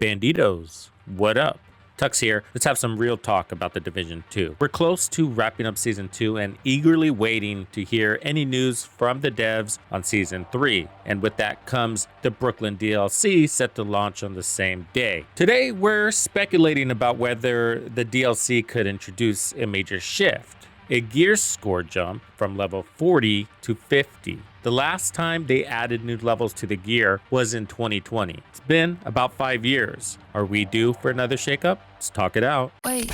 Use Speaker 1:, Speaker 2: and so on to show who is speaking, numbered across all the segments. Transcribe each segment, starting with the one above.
Speaker 1: Bandidos, what up? Tux here. Let's have some real talk about The Division 2. We're close to wrapping up Season 2 and eagerly waiting to hear any news from the devs on Season 3. And with that comes the Brooklyn DLC set to launch on the same day. Today, we're speculating about whether the DLC could introduce a major shift, a gear score jump from level 40 to 50. The last time they added new levels to the gear was in 2020. It's been about 5 years. Are we due for another shakeup? Let's talk it out.
Speaker 2: Wait,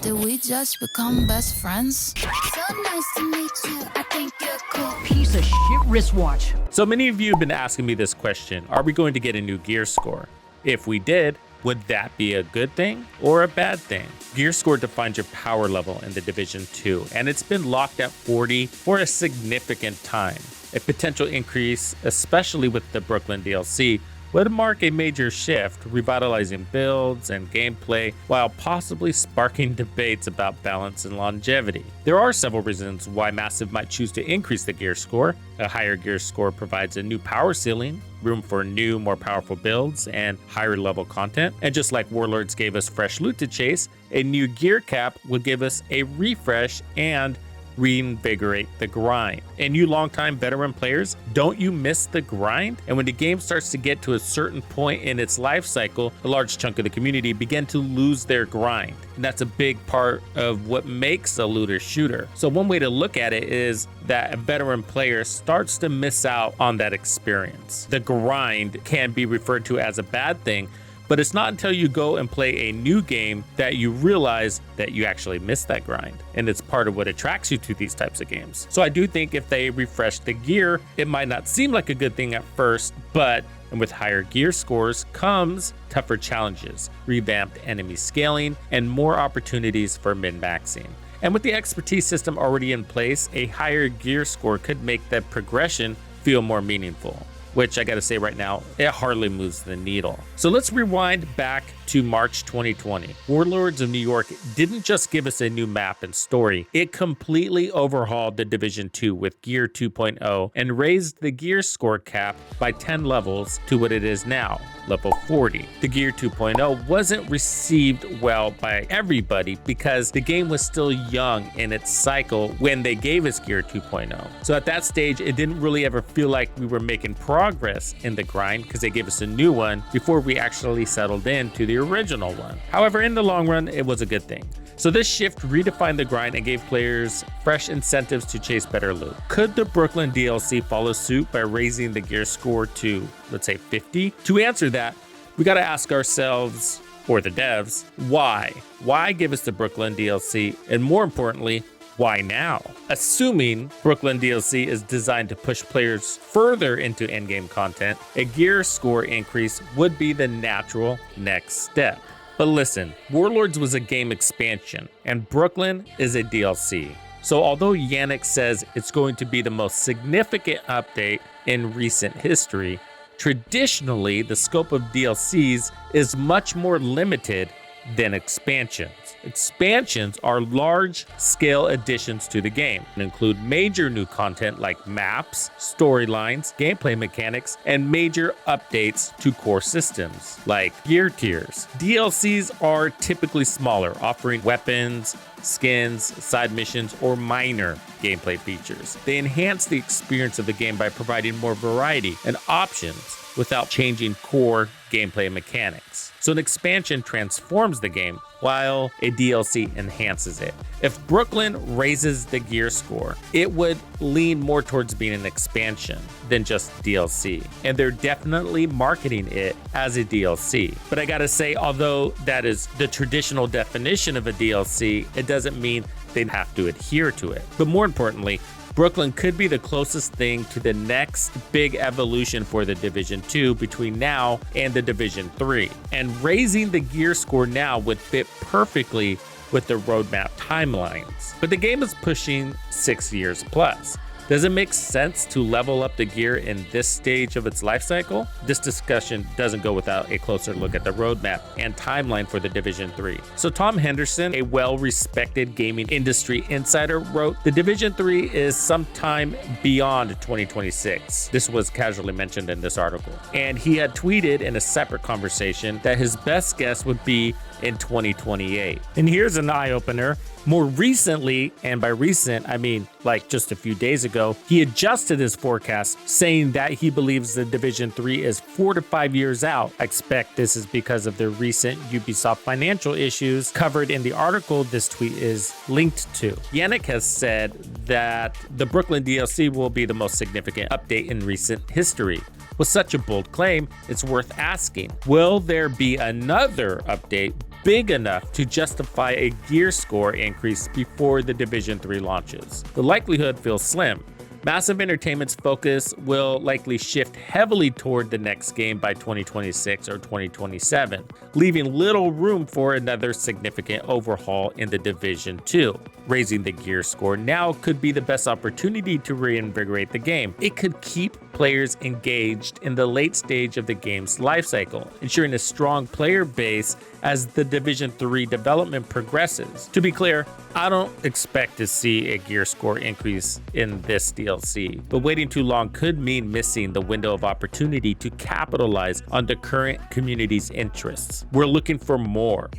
Speaker 2: did we just become best friends? So nice to meet you. I think you're cool.
Speaker 3: Piece of shit wristwatch.
Speaker 1: So many of you have been asking me this question. Are we going to get a new gear score? If we did, would that be a good thing or a bad thing? Gear score defines your power level in The Division 2, and it's been locked at 40 for a significant time. A potential increase, especially with the Brooklyn DLC, would mark a major shift, revitalizing builds and gameplay while possibly sparking debates about balance and longevity. There are several reasons why Massive might choose to increase the gear score. A higher gear score provides a new power ceiling, room for new, more powerful builds, and higher level content. And just like Warlords gave us fresh loot to chase, a new gear cap would give us a refresh and reinvigorate the grind. And you longtime veteran players, don't you miss the grind? And when the game starts to get to a certain point in its life cycle, a large chunk of the community begin to lose their grind. And that's a big part of what makes a looter shooter. So one way to look at it is that a veteran player starts to miss out on that experience. The grind can be referred to as a bad thing, but it's not until you go and play a new game that you realize that you actually missed that grind. And it's part of what attracts you to these types of games. So I do think if they refresh the gear, it might not seem like a good thing at first, but and with higher gear scores comes tougher challenges, revamped enemy scaling, and more opportunities for min-maxing. And with the expertise system already in place, a higher gear score could make the progression feel more meaningful, which I gotta say right now, it hardly moves the needle. So let's rewind back to March 2020. Warlords of New York didn't just give us a new map and story, it completely overhauled the Division 2 with Gear 2.0 and raised the gear score cap by 10 levels to what it is now, level 40. The Gear 2.0 wasn't received well by everybody because the game was still young in its cycle when they gave us Gear 2.0. So at that stage, it didn't really ever feel like we were making progress in the grind because they gave us a new one before we actually settled into the original one. However, in the long run, it was a good thing. So this shift redefined the grind and gave players fresh incentives to chase better loot. Could the Brooklyn DLC follow suit by raising the gear score to, let's say, 50? To answer that, we gotta ask ourselves, or the devs, why? Why give us the Brooklyn DLC? And more importantly, why now? Assuming Brooklyn DLC is designed to push players further into endgame content, a gear score increase would be the natural next step. But listen, Warlords was a game expansion, and Brooklyn is a DLC. So although Yannick says it's going to be the most significant update in recent history, traditionally the scope of DLCs is much more limited than expansions. Expansions are large-scale additions to the game and include major new content like maps, storylines, gameplay mechanics, and major updates to core systems like gear tiers. DLCs are typically smaller, offering weapons, skins, side missions, or minor gameplay features. They enhance the experience of the game by providing more variety and options without changing core gameplay mechanics. So an expansion transforms the game while a DLC enhances it. If Brooklyn raises the gear score, it would lean more towards being an expansion than just DLC. And they're definitely marketing it as a DLC. But I gotta say, although that is the traditional definition of a DLC, it doesn't mean they'd have to adhere to it. But more importantly, Brooklyn could be the closest thing to the next big evolution for the Division 2 between now and the Division 3. And raising the gear score now would fit perfectly with the roadmap timelines. But the game is pushing 6 years plus. Does it make sense to level up the gear in this stage of its life cycle? This discussion doesn't go without a closer look at the roadmap and timeline for the Division 3. So Tom Henderson, a well-respected gaming industry insider, wrote, "The Division 3 is sometime beyond 2026. This was casually mentioned in this article. And he had tweeted in a separate conversation that his best guess would be in 2028. And here's an eye-opener. More recently, and by recent, I mean like just a few days ago, he adjusted his forecast, saying that he believes the Division 3 is 4 to 5 years out. I expect this is because of the recent Ubisoft financial issues covered in the article this tweet is linked to. Yannick has said that the Brooklyn DLC will be the most significant update in recent history. With such a bold claim, it's worth asking, will there be another update big enough to justify a gear score increase before the Division 3 launches? The likelihood feels slim. Massive Entertainment's focus will likely shift heavily toward the next game by 2026 or 2027, leaving little room for another significant overhaul in the Division 2. Raising the gear score now could be the best opportunity to reinvigorate the game. It could keep players engaged in the late stage of the game's lifecycle, ensuring a strong player base as the Division 3 development progresses. To be clear, I don't expect to see a gear score increase in this DLC, but waiting too long could mean missing the window of opportunity to capitalize on the current community's interests. We're looking for more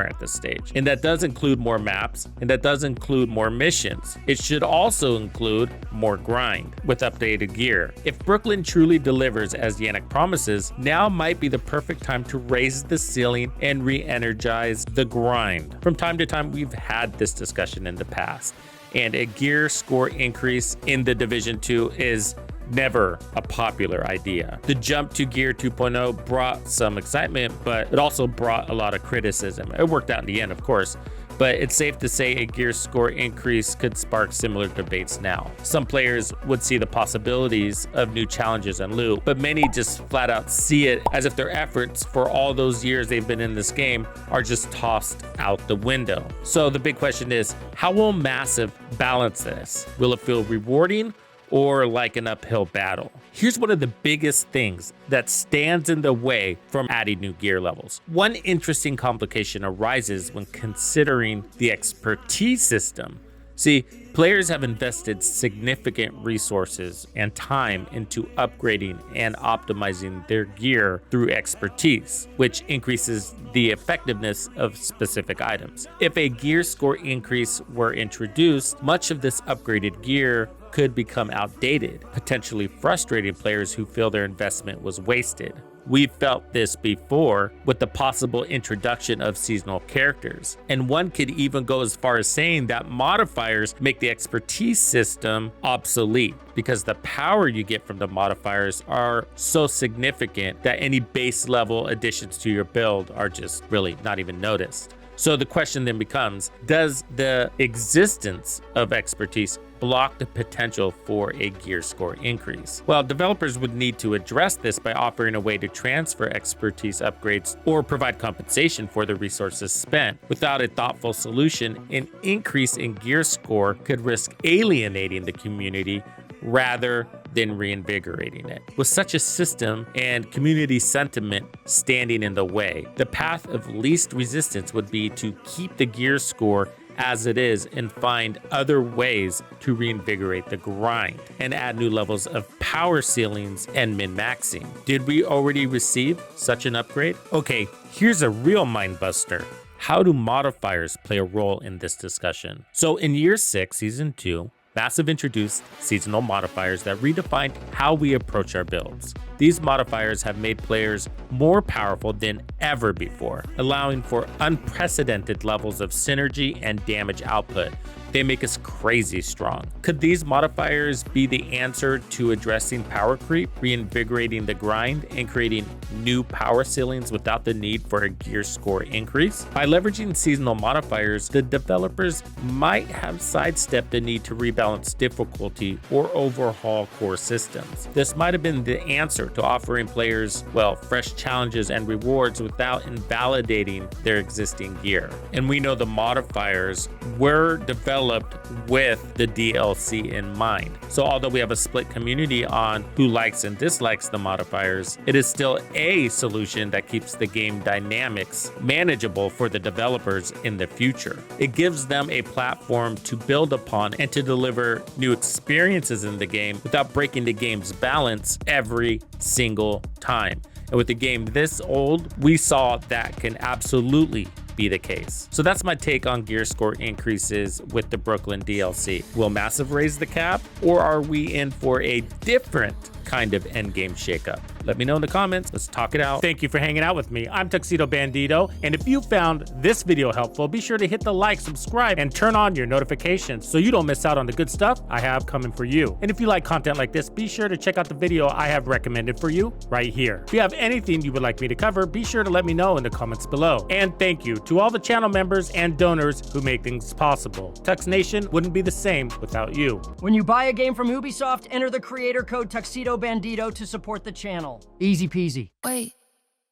Speaker 1: at this stage. And that does include more maps, and that does include more missions. It should also include more grind with updated gear. If Brooklyn truly delivers as Yannick promises, now might be the perfect time to raise the ceiling and re-energize the grind. From time to time, we've had this discussion in the past, and a gear score increase in the Division 2 is never a popular idea. The jump to Gear 2.0 brought some excitement, but it also brought a lot of criticism. It worked out in the end, of course, but it's safe to say a gear score increase could spark similar debates now. Some players would see the possibilities of new challenges and loot, but many just flat out see it as if their efforts for all those years they've been in this game are just tossed out the window. So the big question is, how will Massive balance this? Will it feel rewarding or like an uphill battle? Here's one of the biggest things that stands in the way from adding new gear levels. One interesting complication arises when considering the expertise system. See, players have invested significant resources and time into upgrading and optimizing their gear through expertise, which increases the effectiveness of specific items. If a gear score increase were introduced, much of this upgraded gear could become outdated, potentially frustrating players who feel their investment was wasted. We've felt this before with the possible introduction of seasonal characters, and one could even go as far as saying that modifiers make the expertise system obsolete because the power you get from the modifiers are so significant that any base level additions to your build are just really not even noticed. So the question then becomes, does the existence of expertise block the potential for a gear score increase? Well, developers would need to address this by offering a way to transfer expertise upgrades or provide compensation for the resources spent. Without a thoughtful solution, an increase in gear score could risk alienating the community rather than reinvigorating it. With such a system and community sentiment standing in the way, the path of least resistance would be to keep the gear score as it is and find other ways to reinvigorate the grind and add new levels of power ceilings and min-maxing. Did we already receive such an upgrade? Okay, here's a real mind buster. How do modifiers play a role in this discussion? So in Year 6, Season 2, Massive introduced seasonal modifiers that redefined how we approach our builds. These modifiers have made players more powerful than ever before, allowing for unprecedented levels of synergy and damage output. They make us crazy strong. Could these modifiers be the answer to addressing power creep, reinvigorating the grind, and creating new power ceilings without the need for a gear score increase? By leveraging seasonal modifiers, the developers might have sidestepped the need to rebalance difficulty or overhaul core systems. This might have been the answer closer to offering players, well, fresh challenges and rewards without invalidating their existing gear. And we know the modifiers were developed with the DLC in mind. So although we have a split community on who likes and dislikes the modifiers, it is still a solution that keeps the game dynamics manageable for the developers in the future. It gives them a platform to build upon and to deliver new experiences in the game without breaking the game's balance every single time. And with the game this old, we saw that can absolutely be the case. So that's my take on gear score increases with the Brooklyn DLC. Will Massive raise the cap, or are we in for a different kind of endgame shakeup? Let me know in the comments. Let's talk it out.
Speaker 4: Thank you for hanging out with me. I'm Tuxedo Bandido, and if you found this video helpful, be sure to hit the like, subscribe, and turn on your notifications so you don't miss out on the good stuff I have coming for you. And if you like content like this, be sure to check out the video I have recommended for you right here. If you have anything you would like me to cover, be sure to let me know in the comments below. And thank you to all the channel members and donors who make things possible. Tux Nation wouldn't be the same without you.
Speaker 3: When you buy a game from Ubisoft, enter the creator code Tuxedo Bandido to support the channel. Easy peasy.
Speaker 2: Wait,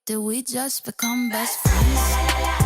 Speaker 2: did we just become best friends?